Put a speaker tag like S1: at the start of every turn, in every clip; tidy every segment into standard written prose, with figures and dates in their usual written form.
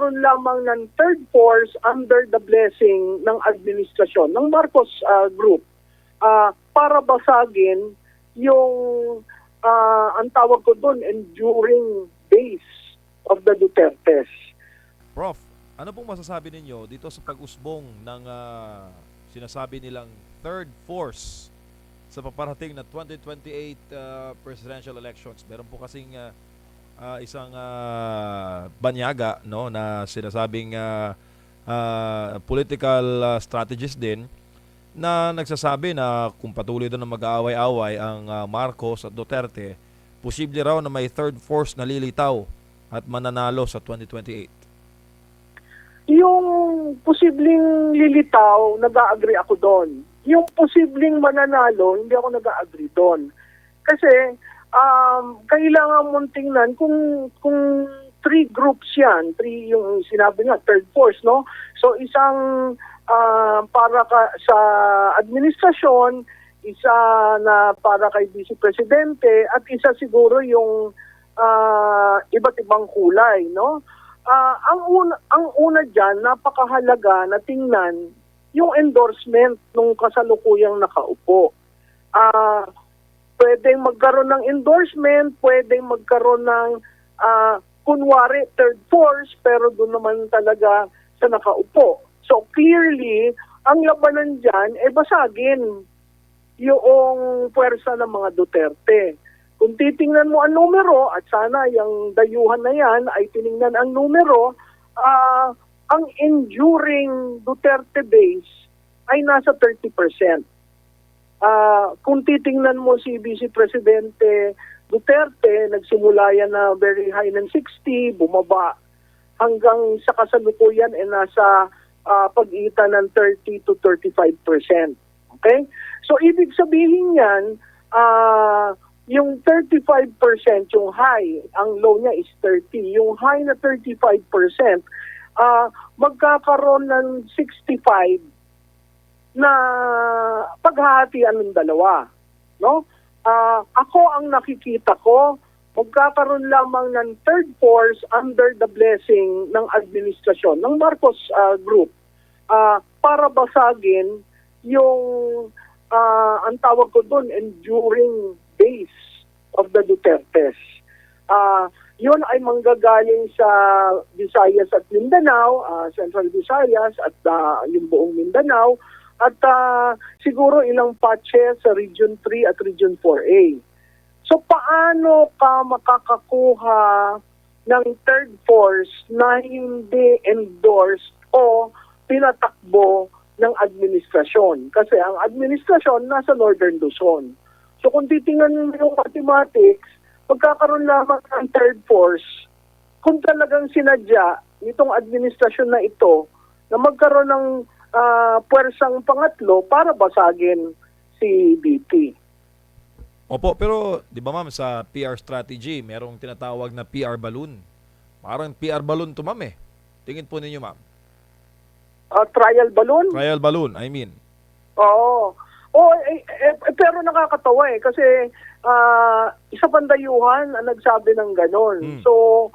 S1: magkakaroon lamang ng third force under the blessing ng administrasyon ng Marcos Group para basagin yung ang tawag ko doon enduring base of the Dutertes.
S2: Prof, ano pong masasabi ninyo dito sa pag-usbong ng sinasabi nilang third force sa paparating na 2028 presidential elections? Meron po kasing isang banyaga, no, na sinasabing political strategist din na nagsasabi na kung patuloy doon na mag-aaway-away ang Marcos at Duterte, posible raw na may third force na lilitaw at mananalo sa 2028.
S1: Yung posibleng lilitaw, nag-a-agree ako doon. Yung posibleng mananalo, hindi ako nag-a-agree doon. Kasi kailangan mong tingnan kung three groups yan, yung sinabi nga, third force, no? So isang para sa administrasyon, isa na para kay Vice Presidente, at isa siguro yung iba't ibang kulay, no? Ang una diyan, napakahalaga na tingnan yung endorsement ng kasalukuyang nakaupo. Pwedeng magkaroon ng endorsement, pwedeng magkaroon ng kunwari third force, pero doon naman talaga sa nakaupo. So clearly, ang labanan diyan ay basagin yung puwersa ng mga Duterte. Kung titingnan mo ang numero, at sana yung dayuhan na yan ay tiningnan ang numero, ang enduring Duterte base ay nasa 30%. Kung titingnan mo si Vice Presidente Duterte, nagsimula yan na very high ng 60, bumaba hanggang sa kasalukuyan ay nasa pagitan ng 30 to 35%. Okay? So ibig sabihin yan, yung 35% yung high, ang low niya is 30. Yung high na 35%, magkakaroon ng 65 na paghahatian ng dalawa. No? Ako ang nakikita ko, magkakaroon lamang ng third force under the blessing ng administrasyon ng Marcos Group para basagin yung ang tawag ko doon enduring base of the Dutertes. Yun ay manggagaling sa Visayas at Mindanao, Central Visayas at yung buong Mindanao, at siguro ilang patches sa Region 3 at Region 4A. So paano ka makakakuha ng third force na hindi endorsed o pinatakbo ng administrasyon? Kasi ang administrasyon nasa Northern Luzon. So kung titingnan mo yung mathematics, magkakaroon lamang ng third force kung talagang sinadya nitong administrasyon na ito na magkaroon ng puwersang pangatlo para basagin si BP.
S2: Opo, pero di ba ma'am, sa PR strategy, merong tinatawag na PR balloon. Parang PR balloon to ma'am eh. Tingin po ninyo ma'am.
S1: Trial balloon?
S2: Trial balloon, I mean.
S1: Oo. Pero nakakatawa eh kasi isa pandayuhan ang nagsabi ng ganon. So,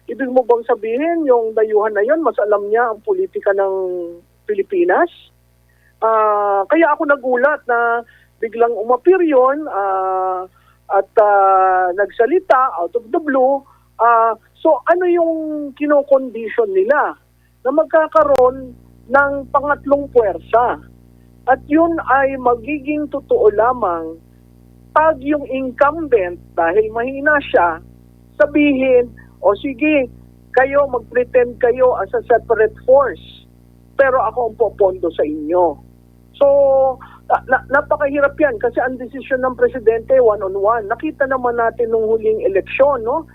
S1: ibig mo bang sabihin yung dayuhan na yon mas alam niya ang politika ng Pilipinas? Kaya ako nagulat na biglang umapir yun at nagsalita out of the blue. So, ano yung kino-condition nila na magkakaroon ng pangatlong puwersa? At yun ay magiging totoo lamang pag yung incumbent, dahil mahina siya, sabihin, o sige, kayo mag-pretend kayo as a separate force, pero ako ang popondo sa inyo. So, napakahirap yan kasi ang desisyon ng presidente one-on-one. Nakita naman natin nung huling eleksyon, no?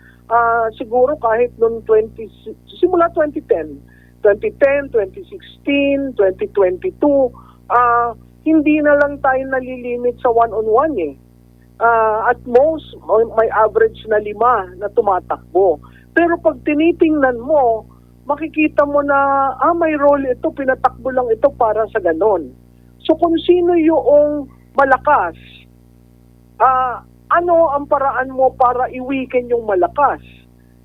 S1: Siguro kahit nung simula 2010, 2016, 2022, hindi na lang tayo nalilimit sa one-on-one eh. At most, may average na 5 na tumatakbo. Pero pag tinitingnan mo, makikita mo na may role ito, pinatakbo lang ito para sa ganon. So kung sino yung malakas, ano ang paraan mo para i-weaken yung malakas?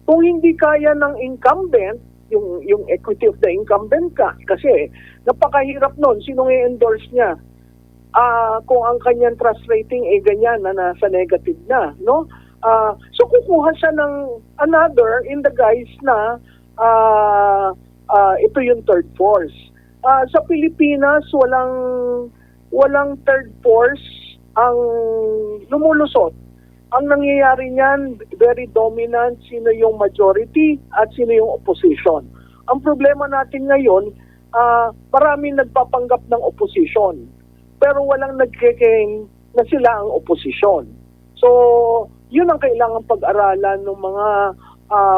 S1: Kung hindi kaya ng incumbent, yung equity of the incumbent kasi napakahirap nun, sinong i-endorse niya? Kung ang kanyang trust rating ganyan na nasa negative na, no? So kukuha siya ng another in the guise na ito yung third force. Sa Pilipinas, walang third force ang lumulusot. Ang nangyayari niyan, very dominant, sino yung majority at sino yung opposition. Ang problema natin ngayon, maraming nagpapanggap ng opposition, pero walang nagke-claim na sila ang opposition. So, yun ang kailangan pag-aralan ng mga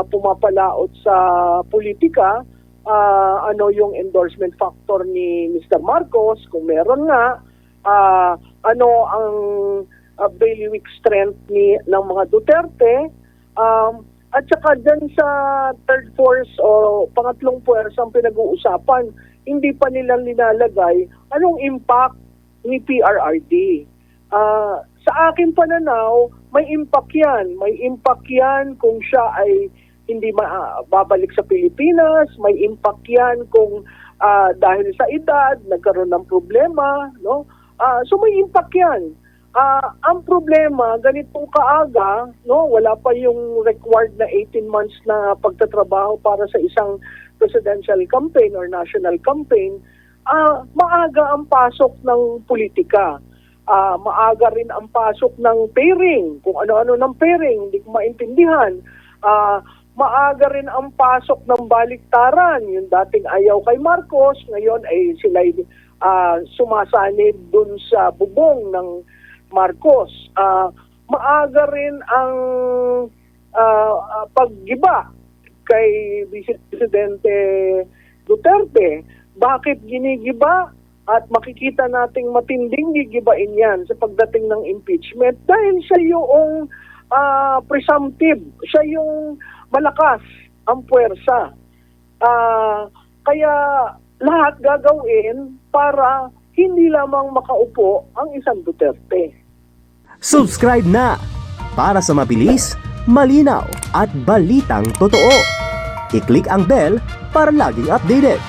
S1: pumapalaot sa politika. Ano yung endorsement factor ni Mr. Marcos, kung meron nga, ano ang bailiwick strength ng mga Duterte, at saka dyan sa third force o pangatlong puwersa ang pinag-uusapan, hindi pa nila nilalagay anong impact ni PRRD. Sa akin pananaw, may impact yan. May impact yan kung siya ay hindi babalik sa Pilipinas, may impact yan kung dahil sa edad, nagkaroon ng problema, no? So may impact yan. Ang problema, ganitong kaaga, no, wala pa yung required na 18 months na pagtatrabaho para sa isang presidential campaign or national campaign, maaga ang pasok ng politika. Maaga rin ang pasok ng pairing, kung ano-ano ng pairing, hindi ko maintindihan. Maaga rin ang pasok ng baliktaran, yung dating ayaw kay Marcos, ngayon ay sila'y sumasanib dun sa bubong ng Marcos. Maaga rin ang paggiba kay Vice Presidente Duterte. Bakit ginigiba? At makikita nating matinding gigibain yan sa pagdating ng impeachment dahil siya yung presumptive, siya yung malakas ang puwersa. Kaya lahat gagawin para hindi lamang makaupo ang isang Duterte.
S3: Subscribe na para sa mabilis, malinaw at balitang totoo. I-click ang bell para laging updated.